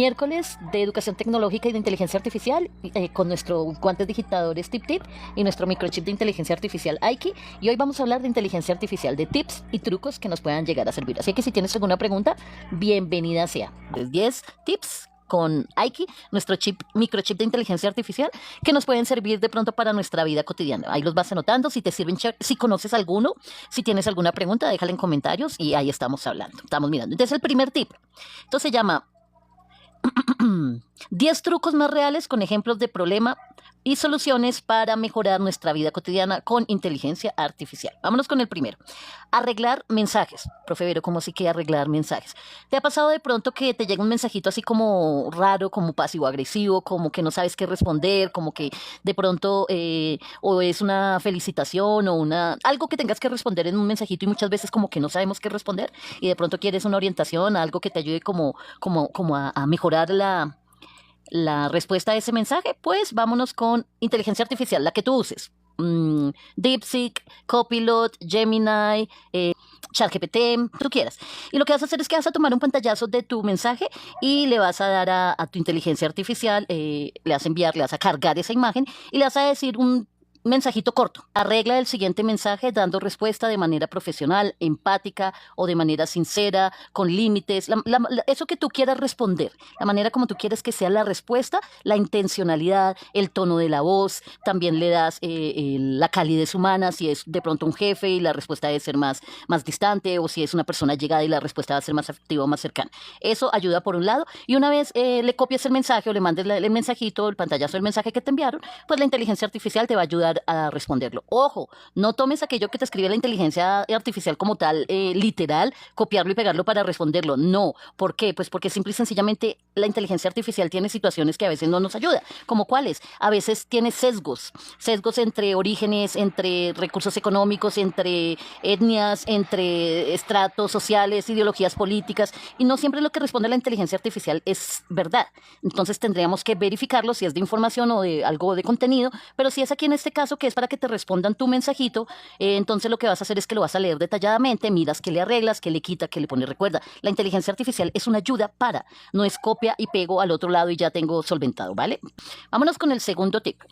Miércoles de Educación Tecnológica y de Inteligencia Artificial con nuestro guantes digitadores Tip Tip y nuestro microchip de Inteligencia Artificial Aiki. Y hoy vamos a hablar de inteligencia artificial, de tips y trucos que nos puedan llegar a servir. Así que si tienes alguna pregunta, bienvenida sea. 10 tips con Aiki, nuestro microchip de inteligencia artificial, que nos pueden servir de pronto para nuestra vida cotidiana. Ahí los vas anotando, si te sirven, si conoces alguno, si tienes alguna pregunta, déjala en comentarios y ahí estamos hablando, estamos mirando. Entonces el primer tip, entonces se llama 10 trucos más reales con ejemplos de problema y soluciones para mejorar nuestra vida cotidiana con inteligencia artificial. Vámonos con el primero. Arreglar mensajes. Profe Vero, ¿cómo así que arreglar mensajes? ¿Te ha pasado de pronto que te llega un mensajito así como raro, como pasivo-agresivo, como que no sabes qué responder, como que de pronto o es una felicitación o algo que tengas que responder en un mensajito y muchas veces como que no sabemos qué responder y de pronto quieres una orientación, algo que te ayude como a mejorar la respuesta a ese mensaje? Pues vámonos con inteligencia artificial, la que tú uses. DeepSeek, Copilot, Gemini, ChatGPT, tú quieras. Y lo que vas a hacer es que vas a tomar un pantallazo de tu mensaje y le vas a dar a tu inteligencia artificial, le vas a enviar, le vas a cargar esa imagen y le vas a decir un mensajito corto. Arregla el siguiente mensaje dando respuesta de manera profesional, empática o de manera sincera, con límites, eso que tú quieras responder, la manera como tú quieres que sea la respuesta, la intencionalidad, el tono de la voz, también le das la calidez humana, si es de pronto un jefe y la respuesta debe ser más distante, o si es una persona llegada y la respuesta va a ser más afectiva o más cercana. Eso ayuda por un lado, y una vez le copias el mensaje o le mandes el mensajito, el pantallazo del mensaje que te enviaron, pues la inteligencia artificial te va a ayudar a responderlo. Ojo, no tomes aquello que te escribe la inteligencia artificial como tal, literal, copiarlo y pegarlo para responderlo. No. ¿Por qué? Pues porque simple y sencillamente la inteligencia artificial tiene situaciones que a veces no nos ayuda. ¿Como cuáles? A veces tiene sesgos entre orígenes, entre recursos económicos, entre etnias, entre estratos sociales, ideologías políticas, y no siempre lo que responde la inteligencia artificial es verdad. Entonces tendríamos que verificarlo si es de información o de algo de contenido, pero si es aquí en este caso que es para que te respondan tu mensajito, entonces lo que vas a hacer es que lo vas a leer detalladamente, miras qué le arreglas, qué le quita, qué le pone. Recuerda, la inteligencia artificial es una ayuda no es copia y pego al otro lado y ya tengo solventado, ¿vale? Vámonos con el segundo tip.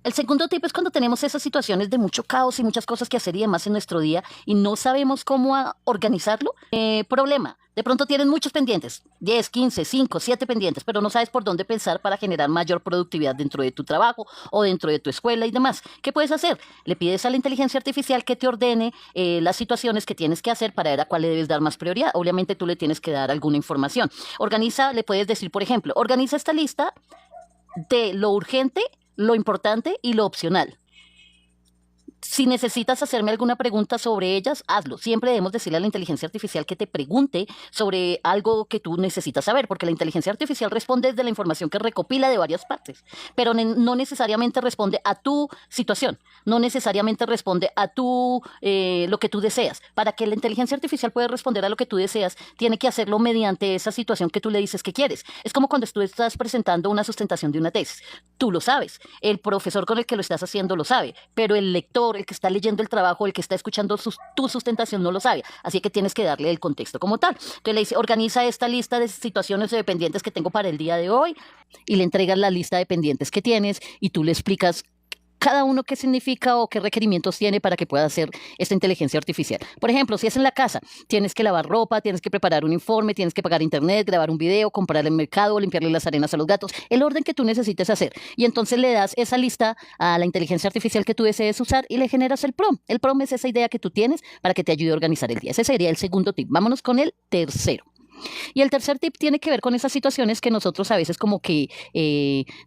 El segundo tip es cuando tenemos esas situaciones de mucho caos y muchas cosas que hacer y demás en nuestro día y no sabemos cómo organizarlo. Problema. De pronto tienes muchos pendientes, 10, 15, 5, 7 pendientes, pero no sabes por dónde pensar para generar mayor productividad dentro de tu trabajo o dentro de tu escuela y demás. ¿Qué puedes hacer? Le pides a la inteligencia artificial que te ordene las situaciones que tienes que hacer para ver a cuál le debes dar más prioridad. Obviamente tú le tienes que dar alguna información. Le puedes decir, por ejemplo, organiza esta lista de lo urgente, lo importante y lo opcional. Si necesitas hacerme alguna pregunta sobre ellas, hazlo. Siempre debemos decirle a la inteligencia artificial que te pregunte sobre algo que tú necesitas saber, porque la inteligencia artificial responde desde la información que recopila de varias partes, pero no necesariamente responde a tu situación, no necesariamente responde a lo que tú deseas. Para que la inteligencia artificial pueda responder a lo que tú deseas, tiene que hacerlo mediante esa situación que tú le dices que quieres. Es como cuando tú estás presentando una sustentación de una tesis. Tú lo sabes, el profesor con el que lo estás haciendo lo sabe, pero el lector, el que está leyendo el trabajo, el que está escuchando tu sustentación no lo sabe, así que tienes que darle el contexto como tal. Entonces le dice, organiza esta lista de situaciones de pendientes que tengo para el día de hoy, y le entregas la lista de pendientes que tienes y tú le explicas cada uno qué significa o qué requerimientos tiene para que pueda hacer esta inteligencia artificial. Por ejemplo, si es en la casa, tienes que lavar ropa, tienes que preparar un informe, tienes que pagar internet, grabar un video, comprar en el mercado, limpiarle las arenas a los gatos, el orden que tú necesites hacer. Y entonces le das esa lista a la inteligencia artificial que tú desees usar y le generas el prompt. El prompt es esa idea que tú tienes para que te ayude a organizar el día. Ese sería el segundo tip. Vámonos con el tercero. Y el tercer tip tiene que ver con esas situaciones que nosotros a veces como que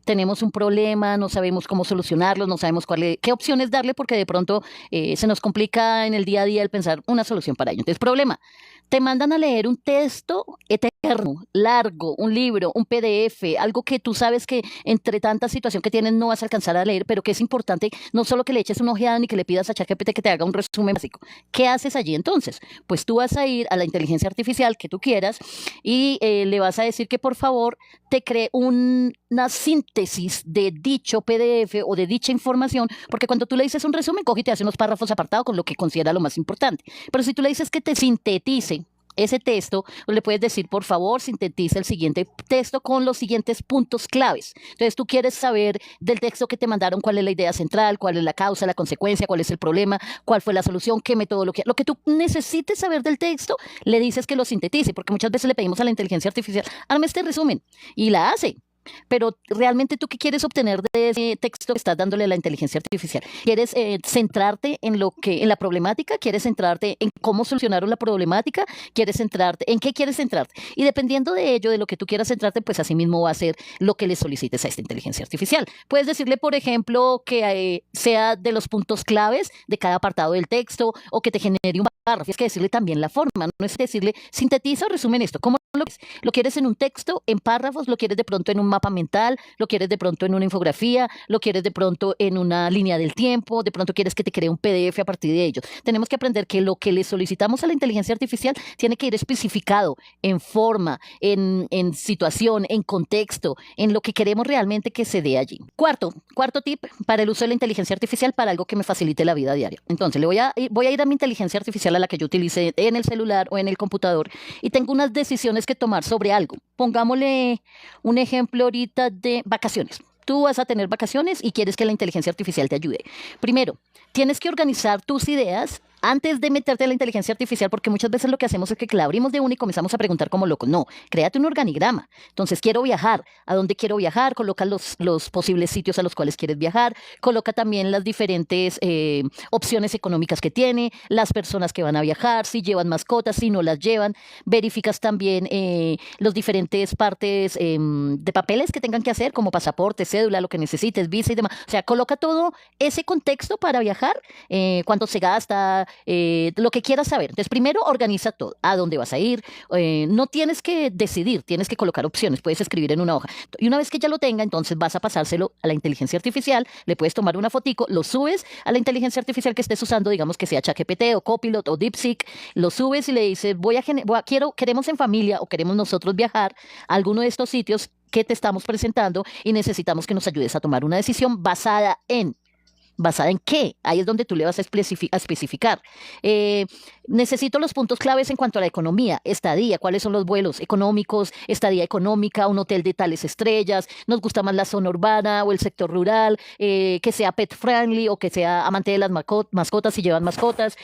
tenemos un problema, no sabemos cómo solucionarlo, no sabemos qué opciones darle porque de pronto se nos complica en el día a día el pensar una solución para ello. Entonces, problema. Te mandan a leer un texto eterno, largo, un libro, un PDF, algo que tú sabes que entre tanta situación que tienes no vas a alcanzar a leer, pero que es importante no solo que le eches una ojeada ni que le pidas a ChatGPT que te haga un resumen básico. ¿Qué haces allí entonces? Pues tú vas a ir a la inteligencia artificial que tú quieras y le vas a decir que por favor te cree una síntesis de dicho PDF o de dicha información, porque cuando tú le dices un resumen, coge y te hace unos párrafos apartados con lo que considera lo más importante. Pero si tú le dices que te sintetice ese texto, le puedes decir, por favor, sintetiza el siguiente texto con los siguientes puntos claves. Entonces, tú quieres saber del texto que te mandaron cuál es la idea central, cuál es la causa, la consecuencia, cuál es el problema, cuál fue la solución, qué metodología. Lo que tú necesites saber del texto, le dices que lo sintetice, porque muchas veces le pedimos a la inteligencia artificial, hazme este resumen, y la hace. Pero realmente tú qué quieres obtener de ese texto que estás dándole a la inteligencia artificial. ¿Quieres centrarte en la problemática? ¿Quieres centrarte en cómo solucionaron la problemática? ¿Quieres centrarte en qué quieres centrarte? Y dependiendo de ello, de lo que tú quieras centrarte, pues así mismo va a ser lo que le solicites a esta inteligencia artificial. Puedes decirle, por ejemplo, que sea de los puntos claves de cada apartado del texto o que te genere un párrafo. Es que decirle también la forma, no es decirle sintetiza o resumen esto. ¿Cómo lo quieres en un texto, en párrafos? ¿Lo quieres de pronto en un mapa mental? ¿Lo quieres de pronto en una infografía? ¿Lo quieres de pronto en una línea del tiempo? ¿De pronto quieres que te cree un PDF a partir de ello? Tenemos que aprender que lo que le solicitamos a la inteligencia artificial tiene que ir especificado en forma, en situación, en contexto, en lo que queremos realmente que se dé allí. Cuarto tip para el uso de la inteligencia artificial para algo que me facilite la vida diaria. Entonces, voy a ir a mi inteligencia artificial, a la que yo utilice en el celular o en el computador, y tengo unas decisiones que tomar sobre algo. Pongámosle un ejemplo ahorita de vacaciones. Tú vas a tener vacaciones y quieres que la inteligencia artificial te ayude. Primero, tienes que organizar tus ideas antes de meterte a la inteligencia artificial, porque muchas veces lo que hacemos es que la abrimos de una y comenzamos a preguntar como locos. No, créate un organigrama. Entonces, quiero viajar. ¿A dónde quiero viajar? Coloca los posibles sitios a los cuales quieres viajar. Coloca también las diferentes opciones económicas que tiene, las personas que van a viajar, si llevan mascotas, si no las llevan. Verificas también los diferentes partes de papeles que tengan que hacer, como pasaporte, cédula, lo que necesites, visa y demás. O sea, coloca todo ese contexto para viajar, cuánto se gasta, lo que quieras saber. Entonces, primero organiza todo, a dónde vas a ir. No tienes que decidir, tienes que colocar opciones, puedes escribir en una hoja. Y una vez que ya lo tenga, entonces vas a pasárselo a la inteligencia artificial, le puedes tomar una fotico, lo subes a la inteligencia artificial que estés usando, digamos que sea ChatGPT o Copilot o DeepSeek, lo subes y le dices, queremos en familia o queremos nosotros viajar a alguno de estos sitios que te estamos presentando y necesitamos que nos ayudes a tomar una decisión ¿basada en qué? Ahí es donde tú le vas a especificar. Necesito los puntos claves en cuanto a la economía, estadía, cuáles son los vuelos económicos, estadía económica, un hotel de tales estrellas, nos gusta más la zona urbana o el sector rural, que sea pet friendly o que sea amante de las mascotas si llevan mascotas,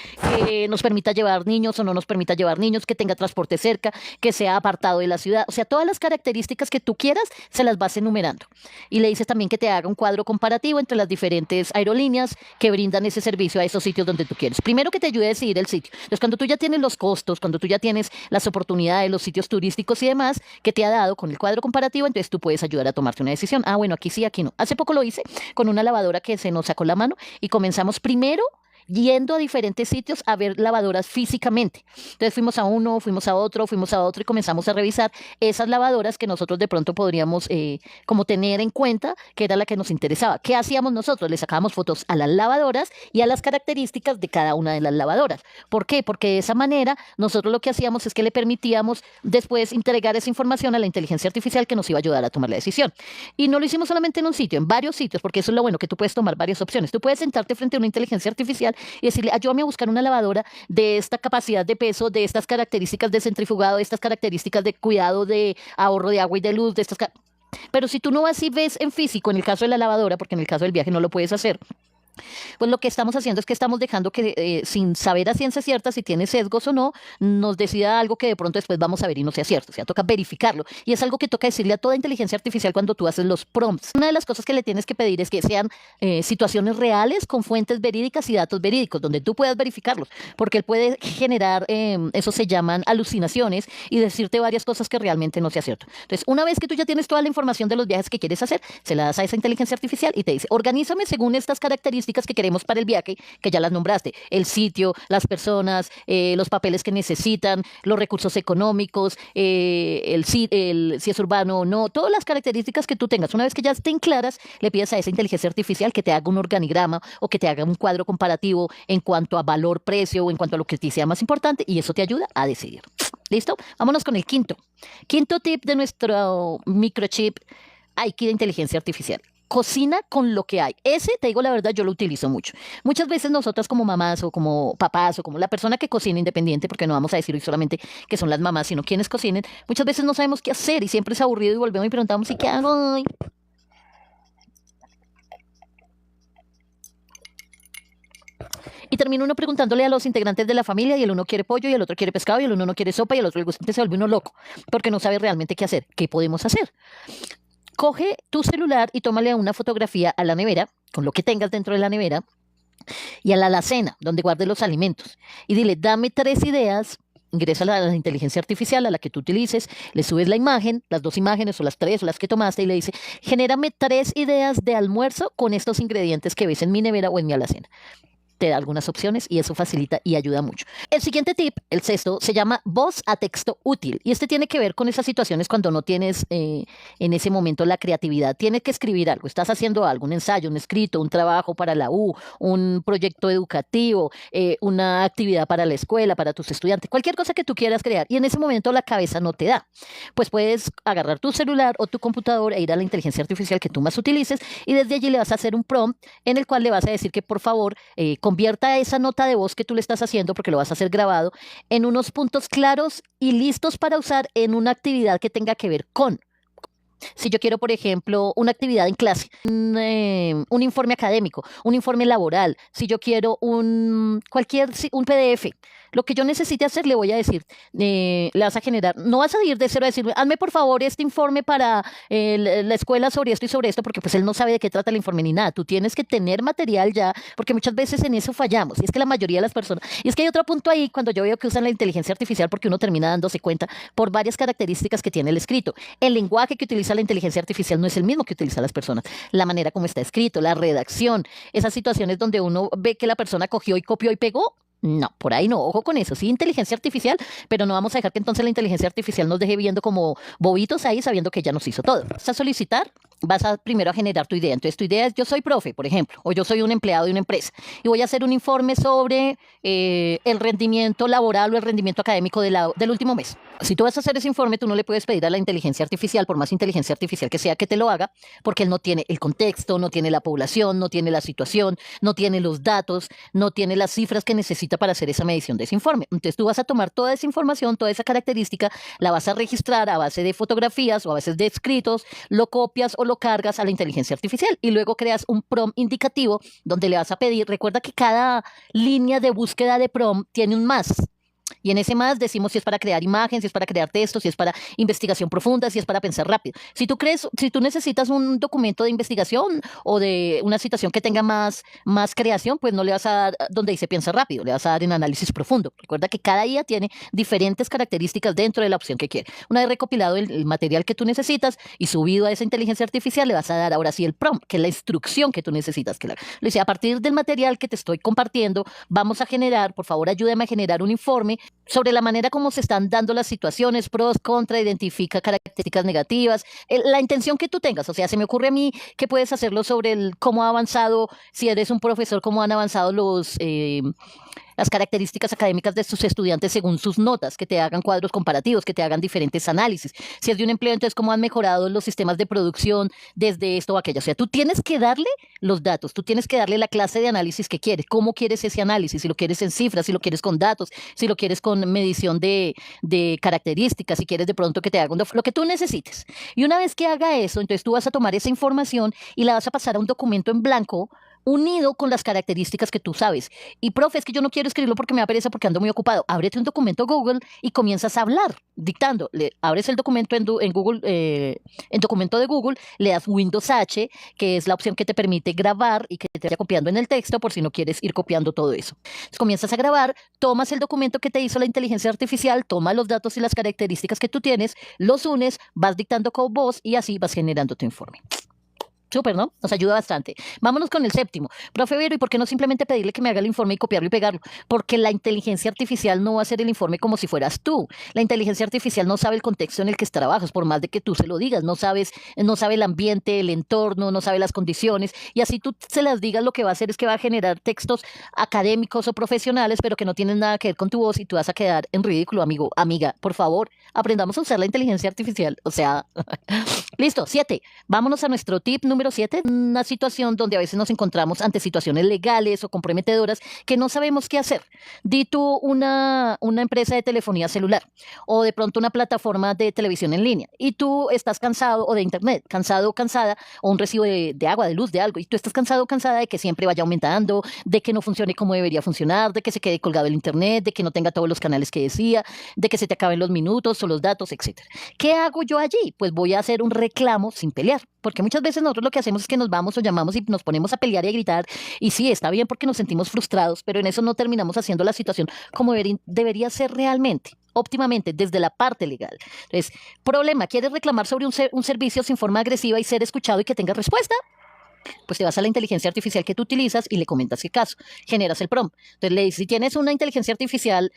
que nos permita llevar niños o no nos permita llevar niños, que tenga transporte cerca, que sea apartado de la ciudad. O sea, todas las características que tú quieras se las vas enumerando. Y le dices también que te haga un cuadro comparativo entre las diferentes aerolíneas que brindan ese servicio a esos sitios donde tú quieres. Primero, que te ayude a decidir el sitio. Entonces, cuando tú ya tienes los costos, cuando tú ya tienes las oportunidades, los sitios turísticos y demás que te ha dado con el cuadro comparativo, entonces tú puedes ayudar a tomarte una decisión. Ah, bueno, aquí sí, aquí no. Hace poco lo hice con una lavadora que se nos sacó la mano y comenzamos primero yendo a diferentes sitios a ver lavadoras físicamente. Entonces fuimos a uno, fuimos a otro y comenzamos a revisar esas lavadoras que nosotros de pronto podríamos como tener en cuenta que era la que nos interesaba. ¿Qué hacíamos nosotros? Le sacábamos fotos a las lavadoras y a las características de cada una de las lavadoras. ¿Por qué? Porque de esa manera nosotros lo que hacíamos es que le permitíamos después entregar esa información a la inteligencia artificial que nos iba a ayudar a tomar la decisión. Y no lo hicimos solamente en un sitio, en varios sitios, porque eso es lo bueno, que tú puedes tomar varias opciones. Tú puedes sentarte frente a una inteligencia artificial y decirle, ayúdame a buscar una lavadora de esta capacidad de peso, de estas características de centrifugado, de estas características de cuidado, de ahorro de agua y de luz, de estas. Pero si tú no vas y ves en físico, en el caso de la lavadora, porque en el caso del viaje no lo puedes hacer, pues lo que estamos haciendo es que estamos dejando que, sin saber a ciencia cierta si tiene sesgos o no, nos decida algo que de pronto después vamos a ver y no sea cierto. O sea, toca verificarlo. Y es algo que toca decirle a toda inteligencia artificial cuando tú haces los prompts. Una de las cosas que le tienes que pedir es que sean situaciones reales con fuentes verídicas y datos verídicos, donde tú puedas verificarlos, porque él puede generar, eso se llaman alucinaciones, y decirte varias cosas que realmente no sea cierto. Entonces, una vez que tú ya tienes toda la información de los viajes que quieres hacer, se la das a esa inteligencia artificial y te dice, organízame según estas características que queremos para el viaje, que ya las nombraste: el sitio, las personas, los papeles que necesitan, los recursos económicos, si es urbano o no, todas las características que tú tengas. Una vez que ya estén claras, le pides a esa inteligencia artificial que te haga un organigrama o que te haga un cuadro comparativo en cuanto a valor, precio o en cuanto a lo que te sea más importante, y eso te ayuda a decidir. ¿Listo? Vámonos con el quinto tip de nuestro microchip IQ de inteligencia artificial. cocina con lo que hay. Ese, te digo la verdad, yo lo utilizo mucho. Muchas veces nosotras como mamás o como papás o como la persona que cocina independiente, porque no vamos a decir hoy solamente que son las mamás, sino quienes cocinen, muchas veces no sabemos qué hacer y siempre es aburrido y volvemos y preguntamos, ¿y qué hago hoy? Y termina uno preguntándole a los integrantes de la familia y el uno quiere pollo y el otro quiere pescado y el uno no quiere sopa y el otro le gusta, entonces se vuelve uno loco porque no sabe realmente qué hacer. ¿Qué podemos hacer? Coge tu celular y tómale una fotografía a la nevera, con lo que tengas dentro de la nevera, y a la alacena, donde guardes los alimentos. Y dile, dame 3 ideas. Ingresa a la inteligencia artificial a la que tú utilices, le subes la imagen, las 2 imágenes o las 3 o las que tomaste y le dice, genérame 3 ideas de almuerzo con estos ingredientes que ves en mi nevera o en mi alacena. Te da algunas opciones y eso facilita y ayuda mucho. El siguiente tip, el sexto, se llama voz a texto útil. Y este tiene que ver con esas situaciones cuando no tienes en ese momento la creatividad. Tienes que escribir algo, estás haciendo algo, un ensayo, un escrito, un trabajo para la U, un proyecto educativo, una actividad para la escuela, para tus estudiantes, cualquier cosa que tú quieras crear. Y en ese momento la cabeza no te da. Pues puedes agarrar tu celular o tu computador e ir a la inteligencia artificial que tú más utilices y desde allí le vas a hacer un prompt en el cual le vas a decir que por favor convierta esa nota de voz que tú le estás haciendo, porque lo vas a hacer grabado, en unos puntos claros y listos para usar en una actividad que tenga que ver con. Si yo quiero, por ejemplo, una actividad en clase, un informe académico, un informe laboral, si yo quiero un PDF, lo que yo necesite hacer, le voy a decir, le vas a generar, no vas a ir de cero a decirme, hazme por favor este informe para la escuela sobre esto y sobre esto, porque pues él no sabe de qué trata el informe ni nada. Tú tienes que tener material ya, porque muchas veces en eso fallamos, y es que la mayoría de las personas, y es que hay otro punto ahí cuando yo veo que usan la inteligencia artificial, porque uno termina dándose cuenta por varias características que tiene el escrito. El lenguaje que utiliza la inteligencia artificial no es el mismo que utilizan las personas. La manera como está escrito, la redacción, esas situaciones donde uno ve que la persona cogió y copió y pegó. No, por ahí no, ojo con eso, sí, inteligencia artificial, pero no vamos a dejar que entonces la inteligencia artificial nos deje viendo como bobitos ahí sabiendo que ya nos hizo todo. Vas a solicitar, vas a primero a generar tu idea. Entonces tu idea es, yo soy profe, por ejemplo, o yo soy un empleado de una empresa y voy a hacer un informe sobre el rendimiento laboral o el rendimiento académico del último mes. Si tú vas a hacer ese informe, tú no le puedes pedir a la inteligencia artificial, por más inteligencia artificial que sea, que te lo haga, porque él no tiene el contexto, no tiene la población, no tiene la situación, no tiene los datos, no tiene las cifras que necesita para hacer esa medición de ese informe. Entonces tú vas a tomar toda esa información, toda esa característica, la vas a registrar a base de fotografías o a veces de escritos, lo copias o lo cargas a la inteligencia artificial y luego creas un prompt indicativo donde le vas a pedir, recuerda que cada línea de búsqueda de prompt tiene un más. Y en ese más decimos si es para crear imágenes, si es para crear textos, si es para investigación profunda, si es para pensar rápido. Si tú necesitas un documento de investigación o de una situación que tenga más creación, pues no le vas a dar donde dice piensa rápido, le vas a dar en análisis profundo. Recuerda que cada IA tiene diferentes características dentro de la opción que quiere. Una vez recopilado el material que tú necesitas y subido a esa inteligencia artificial, le vas a dar ahora sí el prompt, que es la instrucción que tú necesitas que le haga. Le dice, a partir del material que te estoy compartiendo, vamos a generar, por favor, ayúdame a generar un informe sobre la manera como se están dando las situaciones, pros, contra, identifica características negativas, la intención que tú tengas. O sea, se me ocurre a mí que puedes hacerlo sobre cómo ha avanzado, si eres un profesor, cómo han avanzado las características académicas de sus estudiantes según sus notas, que te hagan cuadros comparativos, que te hagan diferentes análisis. Si es de un empleo, entonces cómo han mejorado los sistemas de producción desde esto o aquello. O sea, tú tienes que darle los datos, tú tienes que darle la clase de análisis que quieres, cómo quieres ese análisis, si lo quieres en cifras, si lo quieres con datos, si lo quieres con medición de características, si quieres de pronto que te haga lo que tú necesites. Y una vez que haga eso, entonces tú vas a tomar esa información y la vas a pasar a un documento en blanco unido con las características que tú sabes. Y profe, es que yo no quiero escribirlo porque me da pereza porque ando muy ocupado. Ábrete un documento Google y comienzas a hablar, dictando. Abres el documento en Google, en documento de Google, le das Windows H, que es la opción que te permite grabar y que te vaya copiando en el texto por si no quieres ir copiando todo eso. Entonces comienzas a grabar, tomas el documento que te hizo la inteligencia artificial, tomas los datos y las características que tú tienes, los unes, vas dictando con voz y así vas generando tu informe. Súper, ¿no? Nos ayuda bastante. Vámonos con el séptimo. Profe Vero, ¿y por qué no simplemente pedirle que me haga el informe y copiarlo y pegarlo? Porque la inteligencia artificial no va a hacer el informe como si fueras tú. La inteligencia artificial no sabe el contexto en el que trabajas, por más de que tú se lo digas. No sabe el ambiente, el entorno, no sabe las condiciones. Y así tú se las digas, lo que va a hacer es que va a generar textos académicos o profesionales, pero que no tienen nada que ver con tu voz y tú vas a quedar en ridículo, amigo, amiga. Por favor, aprendamos a usar la inteligencia artificial. O sea, Listo, 7. Vámonos a nuestro tip número 7. Una situación donde a veces nos encontramos ante situaciones legales o comprometedoras que no sabemos qué hacer. Di tú una empresa de telefonía celular o de pronto una plataforma de televisión en línea y tú estás cansado o de internet, cansado o cansada o un recibo de agua, de luz, de algo y tú estás cansado o cansada de que siempre vaya aumentando, de que no funcione como debería funcionar, de que se quede colgado el internet, de que no tenga todos los canales que decía, de que se te acaben los minutos o los datos, etcétera. ¿Qué hago yo allí? Pues voy a hacer un reclamo sin pelear, porque muchas veces nosotros lo que hacemos es que nos vamos o llamamos y nos ponemos a pelear y a gritar, y sí, está bien porque nos sentimos frustrados, pero en eso no terminamos haciendo la situación como debería ser realmente, óptimamente, desde la parte legal. Entonces, problema, ¿quieres reclamar sobre un servicio sin forma agresiva y ser escuchado y que tenga respuesta? Pues te vas a la inteligencia artificial que tú utilizas y le comentas qué caso, generas el prompt. Entonces le dices, si tienes una inteligencia artificial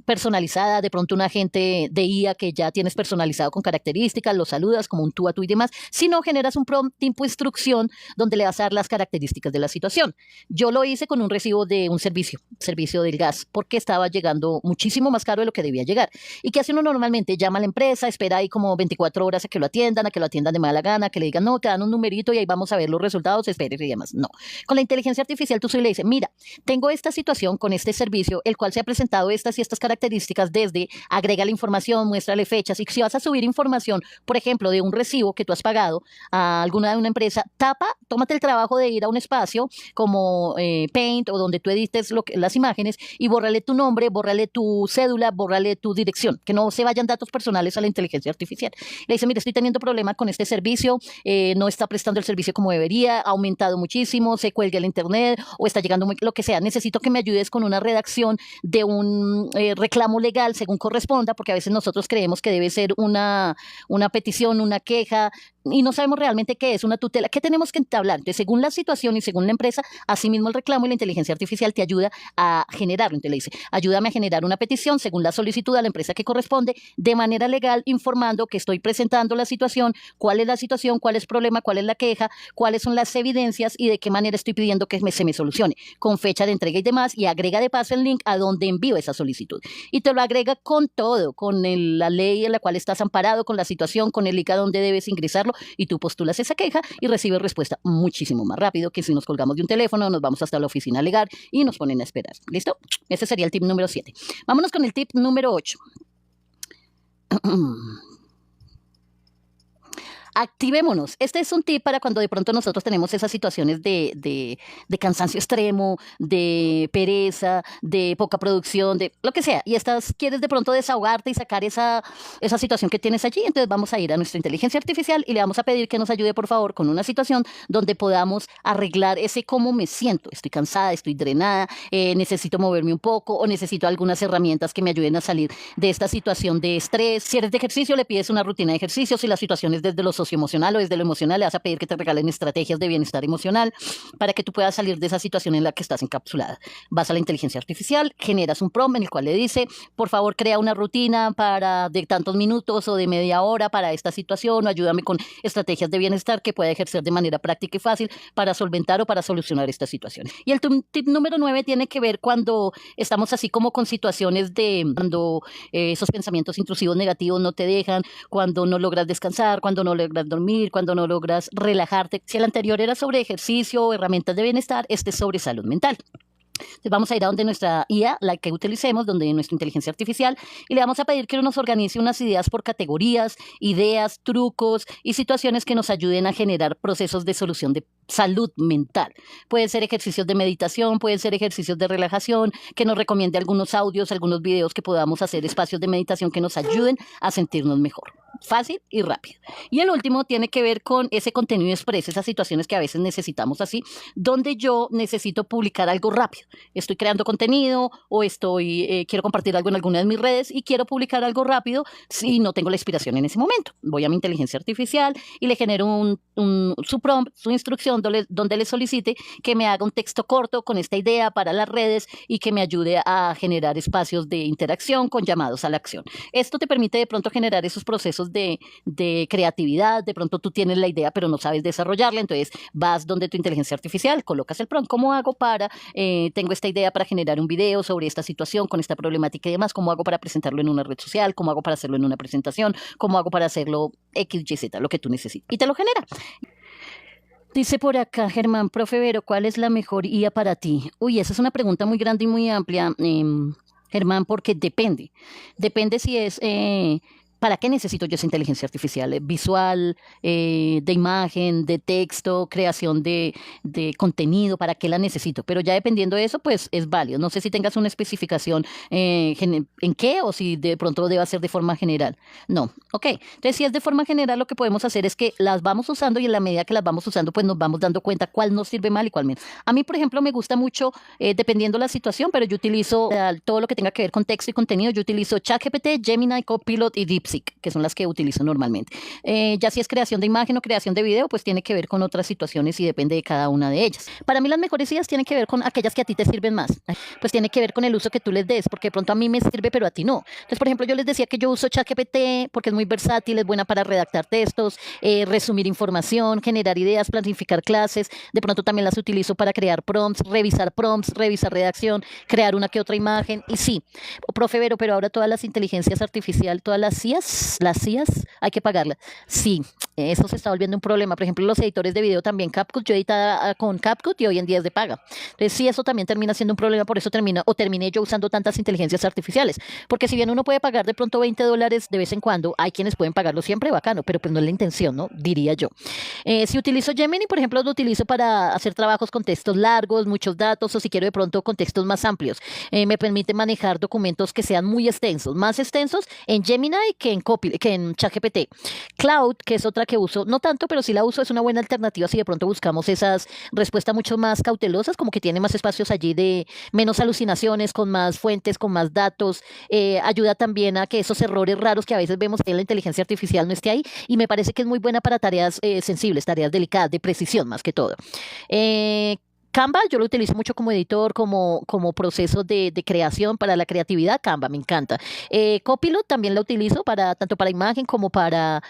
personalizada, de pronto un agente de IA que ya tienes personalizado con características, lo saludas como un tú a tú y demás. Si no, generas un prompt tipo instrucción donde le vas a dar las características de la situación. Yo lo hice con un recibo de un servicio del gas, porque estaba llegando muchísimo más caro de lo que debía llegar. ¿Y qué hace uno normalmente? Llama a la empresa, espera ahí como 24 horas a que lo atiendan, de mala gana, que le digan, no, te dan un numerito y ahí vamos a ver los resultados, espere y demás. No. Con la inteligencia artificial tú solo le dices, mira, tengo esta situación con este servicio, el cual se ha presentado estas y estas características desde, agrega la información, muéstrale fechas, y si vas a subir información, por ejemplo, de un recibo que tú has pagado a alguna de una empresa, tómate el trabajo de ir a un espacio como Paint o donde tú edites las imágenes y bórrale tu nombre, bórrale tu cédula, bórrale tu dirección, que no se vayan datos personales a la inteligencia artificial. Le dice, mira, estoy teniendo problema con este servicio, no está prestando el servicio como debería, ha aumentado muchísimo, se cuelga el internet o está llegando lo que sea. Necesito que me ayudes con una redacción de un reclamo legal según corresponda, porque a veces nosotros creemos que debe ser una petición, una queja, y no sabemos realmente qué es una tutela. ¿Qué tenemos que entablar? Entonces, según la situación y según la empresa, asimismo el reclamo y la inteligencia artificial te ayuda a generarlo. Entonces le dice, ayúdame a generar una petición según la solicitud a la empresa que corresponde, de manera legal, informando que estoy presentando la situación, cuál es el problema, cuál es la queja, cuáles son las evidencias y de qué manera estoy pidiendo que se me solucione, con fecha de entrega y demás, y agrega de paso el link a donde envío esa solicitud. Y te lo agrega con todo, con la ley en la cual estás amparado, con la situación, con el link a donde debes ingresarlo, y tú postulas esa queja y recibes respuesta muchísimo más rápido que si nos colgamos de un teléfono, nos vamos hasta la oficina legal y nos ponen a esperar. ¿Listo? Ese sería el tip número 7. Vámonos con el tip número 8. Activémonos. Este es un tip para cuando de pronto nosotros tenemos esas situaciones de cansancio extremo, de pereza, de poca producción, de lo que sea. Y quieres de pronto desahogarte y sacar esa situación que tienes allí. Entonces vamos a ir a nuestra inteligencia artificial y le vamos a pedir que nos ayude, por favor, con una situación donde podamos arreglar ese cómo me siento. Estoy cansada, estoy drenada, necesito moverme un poco o necesito algunas herramientas que me ayuden a salir de esta situación de estrés. Si eres de ejercicio, le pides una rutina de ejercicio. Si la situación es desde lo socioemocional o desde lo emocional, le vas a pedir que te regalen estrategias de bienestar emocional para que tú puedas salir de esa situación en la que estás encapsulada. Vas a la inteligencia artificial, generas un prompt en el cual le dice, por favor, crea una rutina de tantos minutos o de media hora para esta situación, o ayúdame con estrategias de bienestar que pueda ejercer de manera práctica y fácil para solventar o para solucionar esta situación. Y el tip número 9 tiene que ver cuando estamos así como con situaciones cuando esos pensamientos intrusivos negativos no te dejan, cuando no logras descansar, cuando no logras dormir, cuando no logras relajarte. Si el anterior era sobre ejercicio o herramientas de bienestar, este es sobre salud mental. Entonces vamos a ir a donde nuestra IA, la que utilicemos, donde nuestra inteligencia artificial, y le vamos a pedir que nos organice unas ideas por categorías, ideas, trucos y situaciones que nos ayuden a generar procesos de solución de salud mental. Pueden ser ejercicios de meditación, pueden ser ejercicios de relajación, que nos recomiende algunos audios, algunos videos que podamos hacer, espacios de meditación que nos ayuden a sentirnos mejor. Fácil y rápido. Y el último tiene que ver con ese contenido expreso, esas situaciones que a veces necesitamos así, donde yo necesito publicar algo rápido. Estoy creando contenido o quiero compartir algo en alguna de mis redes y quiero publicar algo rápido si no tengo la inspiración en ese momento. Voy a mi inteligencia artificial y le genero su prompt, su instrucción, donde le solicite que me haga un texto corto con esta idea para las redes y que me ayude a generar espacios de interacción con llamados a la acción. Esto te permite de pronto generar esos procesos procesos de creatividad, de pronto tú tienes la idea pero no sabes desarrollarla, entonces vas donde tu inteligencia artificial, colocas el prompt, ¿cómo hago para, tengo esta idea para generar un video sobre esta situación, con esta problemática y demás, cómo hago para presentarlo en una red social, cómo hago para hacerlo en una presentación, cómo hago para hacerlo X, Y, Z, lo que tú necesites, y te lo genera. Dice por acá Germán, profe Vero, ¿cuál es la mejor IA para ti? Uy, esa es una pregunta muy grande y muy amplia, Germán, porque depende. Depende si es, ¿para qué necesito yo esa inteligencia artificial? ¿Visual, de imagen, de texto, creación de contenido? ¿Para qué la necesito? Pero ya dependiendo de eso, pues es válido. No sé si tengas una especificación en qué o si de pronto deba ser de forma general. No, ok. Entonces, si es de forma general, lo que podemos hacer es que las vamos usando y en la medida que las vamos usando, pues nos vamos dando cuenta cuál nos sirve mal y cuál menos. A mí, por ejemplo, me gusta mucho, dependiendo la situación, pero yo utilizo todo lo que tenga que ver con texto y contenido. Yo utilizo ChatGPT, Gemini, Copilot y DeepSeek, que son las que utilizo normalmente. Ya si es creación de imagen o creación de video, pues tiene que ver con otras situaciones y depende de cada una de ellas. Para mí las mejores ideas tienen que ver con aquellas que a ti te sirven más. Pues tiene que ver con el uso que tú les des, porque de pronto a mí me sirve, pero a ti no. Entonces, por ejemplo, yo les decía que yo uso ChatGPT porque es muy versátil, es buena para redactar textos, resumir información, generar ideas, planificar clases. De pronto también las utilizo para crear prompts, revisar redacción, crear una que otra imagen. Y sí, profe Vero, pero ahora todas las inteligencias artificiales, todas las IAs, hay que pagarlas. Sí, eso se está volviendo un problema. Por ejemplo, los editores de video también, CapCut, yo editaba con CapCut y hoy en día es de paga. Entonces, sí, eso también termina siendo un problema, por eso terminé yo usando tantas inteligencias artificiales. Porque si bien uno puede pagar de pronto $20 de vez en cuando, hay quienes pueden pagarlo siempre, bacano, pero pues no es la intención, ¿no? Diría yo. Si utilizo Gemini, por ejemplo, lo utilizo para hacer trabajos con textos largos, muchos datos, o si quiero de pronto con textos más amplios. Me permite manejar documentos que sean muy extensos, más extensos en Gemini que en ChatGPT. Cloud, que es otra que uso, no tanto, pero sí la uso, es una buena alternativa si de pronto buscamos esas respuestas mucho más cautelosas, como que tiene más espacios allí de menos alucinaciones, con más fuentes, con más datos. Ayuda también a que esos errores raros que a veces vemos en la inteligencia artificial no esté ahí, y me parece que es muy buena para tareas sensibles, tareas delicadas, de precisión más que todo. Canva, yo lo utilizo mucho como editor, como proceso de creación para la creatividad. Canva, me encanta. Copilot también lo utilizo tanto para imagen como para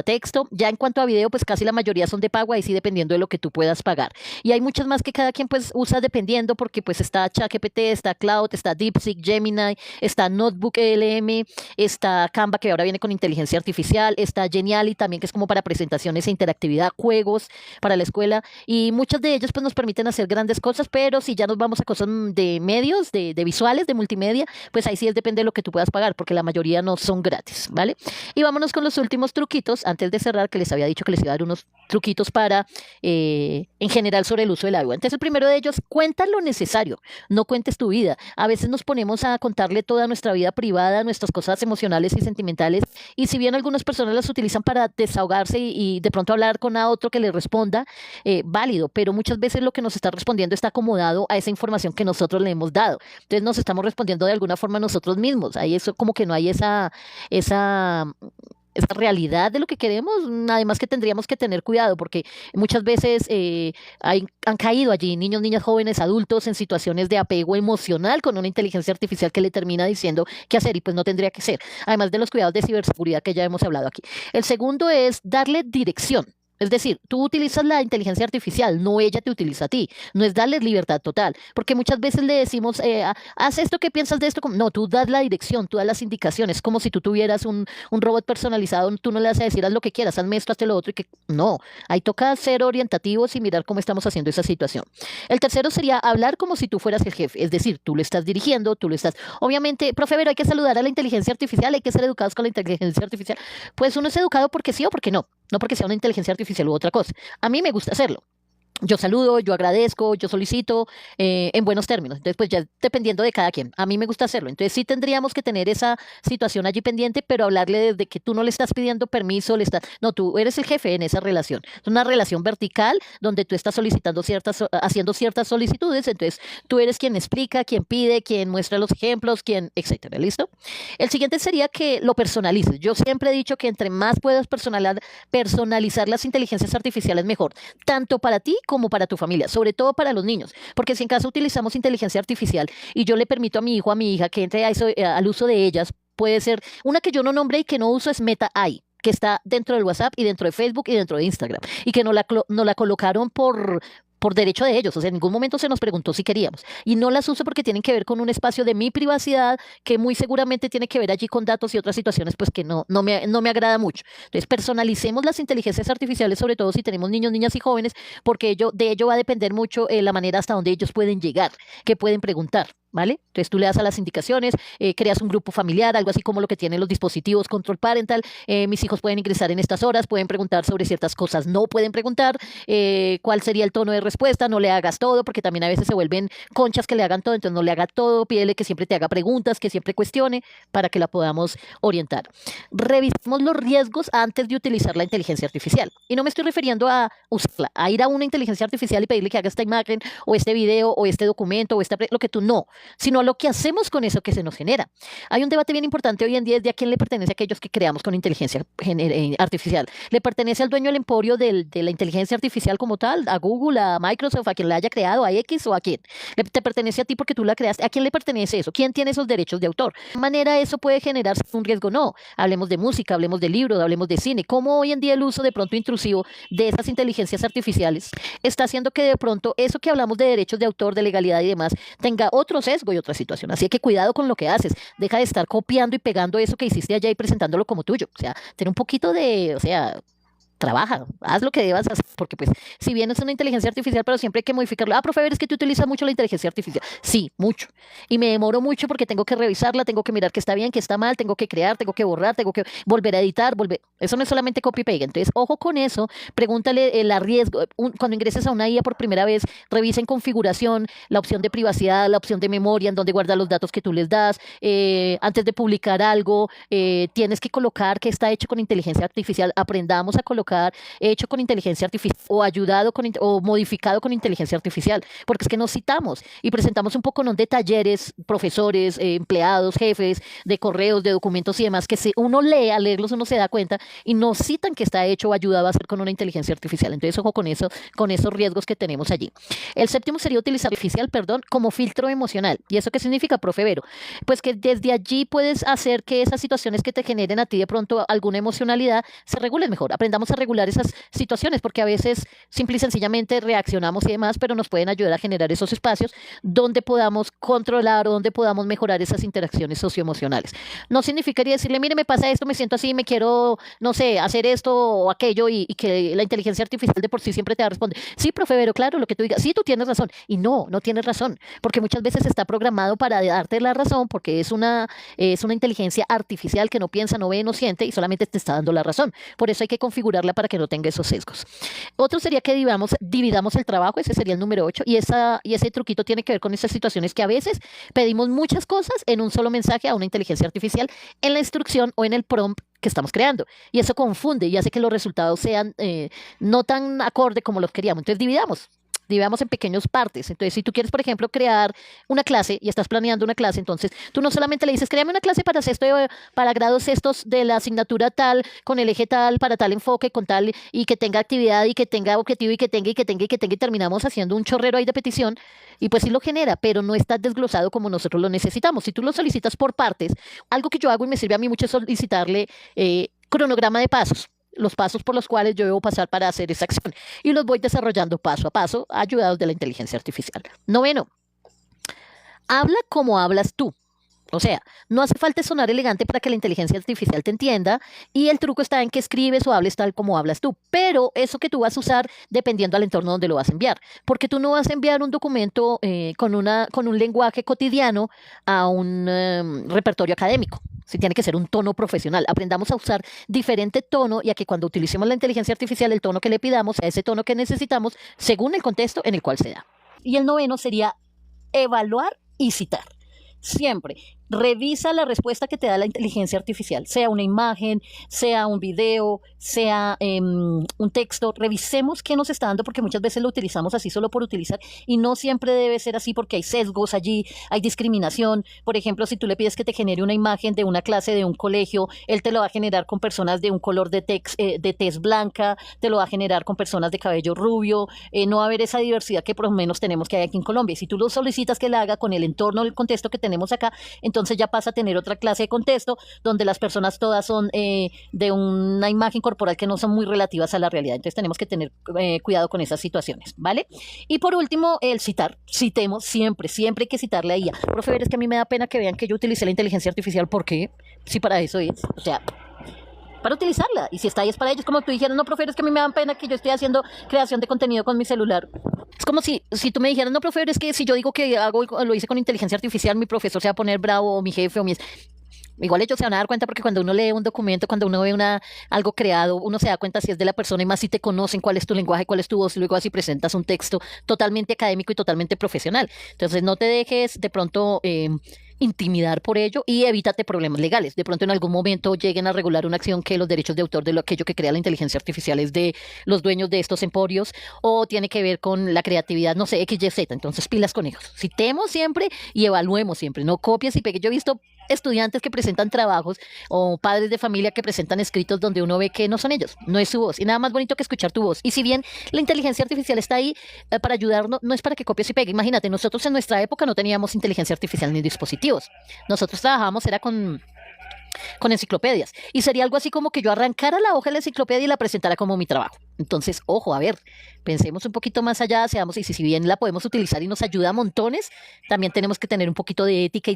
texto. Ya en cuanto a video, pues casi la mayoría son de pago, ahí sí dependiendo de lo que tú puedas pagar. Y hay muchas más que cada quien pues usa dependiendo, porque pues está ChatGPT, está Cloud, está DeepSeek, Gemini, está Notebook LM, está Canva, que ahora viene con inteligencia artificial, está Geniali también, que es como para presentaciones e interactividad, juegos para la escuela, y muchas de ellas pues nos permiten hacer grandes cosas, pero si ya nos vamos a cosas de medios, de visuales, de multimedia, pues ahí sí depende de lo que tú puedas pagar, porque la mayoría no son gratis, ¿vale? Y vámonos con los últimos truquitos, antes de cerrar, que les había dicho que les iba a dar unos truquitos para, en general, sobre el uso del agua. Entonces, el primero de ellos, cuenta lo necesario, no cuentes tu vida. A veces nos ponemos a contarle toda nuestra vida privada, nuestras cosas emocionales y sentimentales, y si bien algunas personas las utilizan para desahogarse y de pronto hablar con a otro que les responda, válido, pero muchas veces lo que nos está respondiendo está acomodado a esa información que nosotros le hemos dado. Entonces nos estamos respondiendo de alguna forma nosotros mismos. Ahí eso como que no hay esa realidad de lo que queremos. Además que tendríamos que tener cuidado, porque muchas veces han caído allí niños, niñas, jóvenes, adultos en situaciones de apego emocional con una inteligencia artificial que le termina diciendo qué hacer y pues no tendría que ser. Además de los cuidados de ciberseguridad que ya hemos hablado aquí. El segundo es darle dirección. Es decir, tú utilizas la inteligencia artificial, no ella te utiliza a ti. No es darles libertad total, porque muchas veces le decimos, haz esto, ¿qué piensas de esto? No, tú das la dirección, tú das las indicaciones, como si tú tuvieras un robot personalizado, tú no le vas a decir, haz lo que quieras, hazme esto, hazte lo otro, y que no, ahí toca ser orientativos y mirar cómo estamos haciendo esa situación. El tercero sería hablar como si tú fueras el jefe, es decir, tú lo estás dirigiendo, tú lo estás... Obviamente, profe, pero hay que saludar a la inteligencia artificial, hay que ser educados con la inteligencia artificial. Pues uno es educado porque sí o porque no. No porque sea una inteligencia artificial u otra cosa. A mí me gusta hacerlo. Yo saludo, yo agradezco, yo solicito en buenos términos. Entonces, pues ya dependiendo de cada quien. A mí me gusta hacerlo. Entonces, sí tendríamos que tener esa situación allí pendiente, pero hablarle desde que tú no le estás pidiendo permiso, no, tú eres el jefe en esa relación. Es una relación vertical donde tú estás solicitando haciendo ciertas solicitudes. Entonces, tú eres quien explica, quien pide, quien muestra los ejemplos, quien, etcétera. ¿Listo? El siguiente sería que lo personalices. Yo siempre he dicho que entre más puedas personalizar las inteligencias artificiales, mejor. Tanto para ti como para tu familia, sobre todo para los niños, porque si en caso utilizamos inteligencia artificial y yo le permito a mi hijo, a mi hija que entre al uso de ellas, puede ser, una que yo no nombré y que no uso es Meta AI. que está dentro del WhatsApp y dentro de Facebook y dentro de Instagram, y que no la colocaron por derecho de ellos, o sea, en ningún momento se nos preguntó si queríamos. Y no las uso porque tienen que ver con un espacio de mi privacidad que muy seguramente tiene que ver allí con datos y otras situaciones pues que no me agrada mucho. Entonces, personalicemos las inteligencias artificiales, sobre todo si tenemos niños, niñas y jóvenes, porque de ello va a depender mucho la manera hasta donde ellos pueden llegar, qué pueden preguntar. ¿Vale? Entonces tú le das a las indicaciones, creas un grupo familiar, algo así como lo que tienen los dispositivos control parental. Mis hijos pueden ingresar en estas horas, pueden preguntar sobre ciertas cosas, no pueden preguntar cuál sería el tono de respuesta, no le hagas todo, porque también a veces se vuelven conchas que le hagan todo, entonces no le haga todo, pídele que siempre te haga preguntas, que siempre cuestione para que la podamos orientar. Revisemos los riesgos antes de utilizar la inteligencia artificial. Y no me estoy refiriendo a usarla, a ir a una inteligencia artificial y pedirle que haga esta imagen o este video o este documento o lo que tú no, sino a lo que hacemos con eso que se nos genera. Hay un debate bien importante hoy en día, es de a quién le pertenece a aquellos que creamos con inteligencia artificial. ¿Le pertenece al dueño del emporio de la inteligencia artificial como tal? ¿A Google, a Microsoft, a quien la haya creado, a X o a quién? ¿Te pertenece a ti porque tú la creaste? ¿A quién le pertenece eso? ¿Quién tiene esos derechos de autor? ¿De qué manera eso puede generar un riesgo? No. Hablemos de música, hablemos de libros, hablemos de cine. ¿Cómo hoy en día el uso de pronto intrusivo de esas inteligencias artificiales está haciendo que de pronto eso que hablamos de derechos de autor, de legalidad y demás, tenga otro sesgo y otra situación? Así que cuidado con lo que haces. Deja de estar copiando y pegando eso que hiciste allá y presentándolo como tuyo. O sea, ten un poquito de, o sea, trabaja, haz lo que debas hacer, porque pues si bien es una inteligencia artificial, pero siempre hay que modificarlo. Ah, profe, es que tú utilizas mucho la inteligencia artificial. Sí, mucho. Y me demoro mucho porque tengo que revisarla, tengo que mirar qué está bien, qué está mal, tengo que crear, tengo que borrar, tengo que volver a editar, volver. Eso no es solamente copy y pega. Entonces, ojo con eso, pregúntale el riesgo. Cuando ingreses a una IA por primera vez, revisa en configuración la opción de privacidad, la opción de memoria, en donde guarda los datos que tú les das. Antes de publicar algo, tienes que colocar que está hecho con inteligencia artificial. Aprendamos a colocar hecho con inteligencia artificial o ayudado o modificado con inteligencia artificial, porque es que nos citamos y presentamos un poco de talleres, profesores, empleados, jefes de correos, de documentos y demás, que si uno lee, al leerlos uno se da cuenta y nos citan que está hecho o ayudado a hacer con una inteligencia artificial. Entonces, ojo con eso, con esos riesgos que tenemos allí. El séptimo sería utilizar artificial, como filtro emocional. ¿Y eso qué significa, profe Vero? Pues que desde allí puedes hacer que esas situaciones que te generen a ti de pronto alguna emocionalidad se regulen mejor. Aprendamos a regular esas situaciones, porque a veces simple y sencillamente reaccionamos y demás, pero nos pueden ayudar a generar esos espacios donde podamos controlar o donde podamos mejorar esas interacciones socioemocionales. No significaría decirle, mire, me pasa esto, me siento así, me quiero, no sé, hacer esto o aquello y que la inteligencia artificial de por sí siempre te va a responder. Sí, profe, pero claro, lo que tú digas, sí, tú tienes razón. Y no tienes razón, porque muchas veces está programado para darte la razón, porque es una inteligencia artificial que no piensa, no ve, no siente y solamente te está dando la razón. Por eso hay que configurarla para que no tenga esos sesgos. Otro sería que dividamos el trabajo, ese sería el número 8, y ese truquito tiene que ver con esas situaciones que a veces pedimos muchas cosas en un solo mensaje a una inteligencia artificial en la instrucción o en el prompt que estamos creando. Y eso confunde y hace que los resultados sean no tan acorde como los queríamos. Entonces dividamos en pequeñas partes. Entonces, si tú quieres, por ejemplo, crear una clase y estás planeando una clase, entonces tú no solamente le dices, créame una clase para grados estos de la asignatura tal, con el eje tal, para tal enfoque, con tal, y que tenga actividad, y que tenga objetivo, y que tenga, y terminamos haciendo un chorrero ahí de petición, y pues sí lo genera, pero no está desglosado como nosotros lo necesitamos. Si tú lo solicitas por partes, algo que yo hago y me sirve a mí mucho es solicitarle cronograma de pasos, los pasos por los cuales yo debo pasar para hacer esa acción. Y los voy desarrollando paso a paso, ayudados de la inteligencia artificial. Noveno, habla como hablas tú. O sea, no hace falta sonar elegante para que la inteligencia artificial te entienda, y el truco está en que escribes o hables tal como hablas tú, pero eso que tú vas a usar dependiendo al entorno donde lo vas a enviar, porque tú no vas a enviar un documento con un lenguaje cotidiano a un repertorio académico. Sí, tiene que ser un tono profesional. Aprendamos a usar diferente tono y a que cuando utilicemos la inteligencia artificial, el tono que le pidamos sea ese tono que necesitamos según el contexto en el cual se da. Y el noveno sería evaluar y citar. Siempre revisa la respuesta que te da la inteligencia artificial, sea una imagen, sea un video, sea un texto. Revisemos qué nos está dando, porque muchas veces lo utilizamos así solo por utilizar y no siempre debe ser así, porque hay sesgos allí, hay discriminación. Por ejemplo, si tú le pides que te genere una imagen de una clase de un colegio, él te lo va a generar con personas de un color de tez blanca, te lo va a generar con personas de cabello rubio. No va a haber esa diversidad que por lo menos tenemos que hay aquí en Colombia. Y si tú lo solicitas que la haga con el entorno, el contexto que tenemos acá, entonces entonces ya pasa a tener otra clase de contexto donde las personas todas son de una imagen corporal que no son muy relativas a la realidad. Entonces tenemos que tener cuidado con esas situaciones, ¿vale? Y por último, el citar. Citemos siempre, siempre hay que citarle a IA. Profe, es que a mí me da pena que vean que yo utilicé la inteligencia artificial. ¿Por qué? Si para eso es. O sea, para utilizarla. Y si está ahí es para ellos. Como tú dijeras, no, profe, es que a mí me da pena que yo esté haciendo creación de contenido con mi celular. Es como si tú me dijeras, no, profe, es que si yo digo que lo hice con inteligencia artificial, mi profesor se va a poner bravo, o mi jefe, o mi... Igual ellos se van a dar cuenta porque cuando uno lee un documento, cuando uno ve algo creado, uno se da cuenta si es de la persona y más si te conocen cuál es tu lenguaje, cuál es tu voz, y luego así presentas un texto totalmente académico y totalmente profesional. Entonces no te dejes de pronto intimidar por ello y evítate problemas legales. De pronto en algún momento lleguen a regular una acción que los derechos de autor de aquello que crea la inteligencia artificial es de los dueños de estos emporios o tiene que ver con la creatividad, no sé, X, Y, Z. Entonces pilas con ellos. Citemos siempre y evaluemos siempre. No copies y pegues. Yo he visto estudiantes que presentan trabajos o padres de familia que presentan escritos donde uno ve que no son ellos, no es su voz. Y nada más bonito que escuchar tu voz. Y si bien la inteligencia artificial está ahí para ayudarnos, no es para que copies y pegues. Imagínate, nosotros en nuestra época no teníamos inteligencia artificial ni dispositivos. Nosotros trabajábamos, era con enciclopedias. Y sería algo así como que yo arrancara la hoja de la enciclopedia y la presentara como mi trabajo. Entonces, ojo, a ver, pensemos un poquito más allá, seamos, y si bien la podemos utilizar y nos ayuda a montones, también tenemos que tener un poquito de ética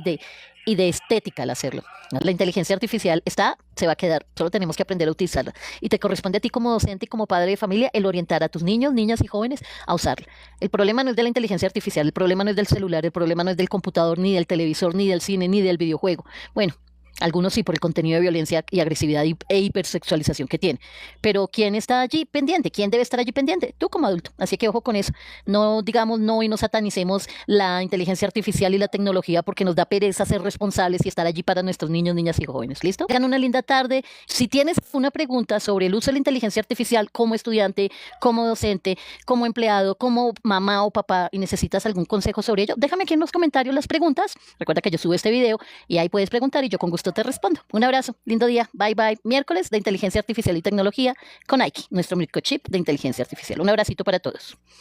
y de estética al hacerlo. La inteligencia artificial está, se va a quedar, solo tenemos que aprender a utilizarla. Y te corresponde a ti como docente y como padre de familia el orientar a tus niños, niñas y jóvenes a usarla. El problema no es de la inteligencia artificial, el problema no es del celular, el problema no es del computador, ni del televisor, ni del cine, ni del videojuego. Bueno, algunos sí por el contenido de violencia y agresividad e hipersexualización que tiene. Pero ¿quién está allí pendiente? ¿Quién debe estar allí pendiente? Tú como adulto. Así que ojo con eso. No digamos no y no satanicemos la inteligencia artificial y la tecnología porque nos da pereza ser responsables y estar allí para nuestros niños, niñas y jóvenes. ¿Listo? Tengan una linda tarde. Si tienes una pregunta sobre el uso de la inteligencia artificial como estudiante, como docente, como empleado, como mamá o papá y necesitas algún consejo sobre ello, déjame aquí en los comentarios las preguntas. Recuerda que yo subo este video y ahí puedes preguntar y yo con gusto te respondo. Un abrazo, lindo día, bye bye. Miércoles de inteligencia artificial y tecnología con Aiki, nuestro microchip de inteligencia artificial. Un abracito para todos.